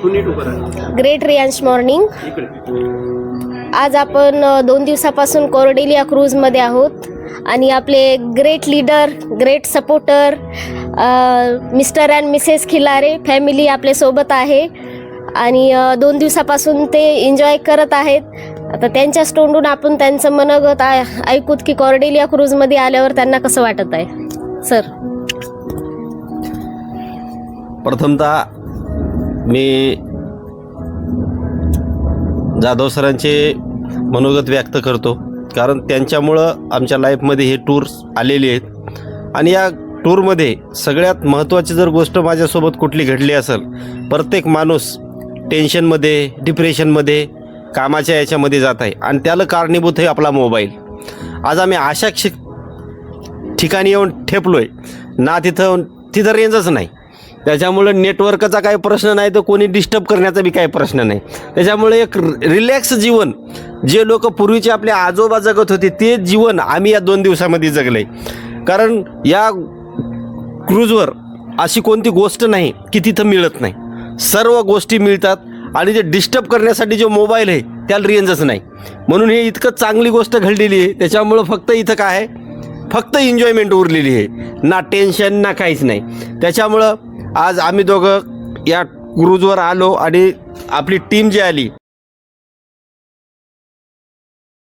Great Riyansh morning. आज आपण 2 दिवसापासून कोर्डेलिया क्रूजमध्ये आहोत आणि आपले great leader, great supporter mister and Mrs Khilare family आपल्यासोबत आहे आणि 2 दिवसापासून ते एन्जॉय करत आहेत. आता त्यांच्याच तोंडून आपण त्यांचं मनोगत ऐकूत की कोर्डेलिया क्रूजमध्ये आल्यावर त्यांना कसं वाटत आहे. सर. प्रथमतः मी जाधव सरांचे मनोगत व्यक्त करतो, कारण त्यांच्यामुळं आमच्या लाईफमध्ये हे टूर्स आलेले आहेत आणि या टूरमध्ये सगळ्यात महत्त्वाची जर गोष्ट माझ्यासोबत कुठली घडली असेल, प्रत्येक माणूस टेन्शनमध्ये, डिप्रेशनमध्ये, कामाच्या याच्यामध्ये जात आहे आणि त्याला कारणीभूत आहे आपला मोबाईल. आज आम्ही अशा ठिकाणी येऊन ठेपलो आहे ना, तिथं रेंजच नाही. त्याच्यामुळं नेटवर्कचा काही प्रश्न नाही, तर कोणी डिस्टर्ब करण्याचा बी काही प्रश्न नाही. त्याच्यामुळे एक रिलॅक्स जीवन जे लोक पूर्वीचे आपले आजोबा जगत होते ते जीवन आम्ही या 2 दिवसामध्ये जगलं आहे. कारण या क्रूजवर अशी कोणती गोष्ट नाही की तिथं मिळत नाही, सर्व गोष्टी मिळतात आणि जे डिस्टर्ब करण्यासाठी जो मोबाईल आहे त्याला रेंजच नाही. म्हणून हे इतकं चांगली गोष्ट घडलेली आहे. त्याच्यामुळं फक्त इथं काय आहे, फक्त एन्जॉयमेंट उरलेली आहे, ना टेन्शन ना काहीच नाही. त्याच्यामुळं आज आम्ही दोघं या क्रूजवर आलो आणि आपली टीम जी आली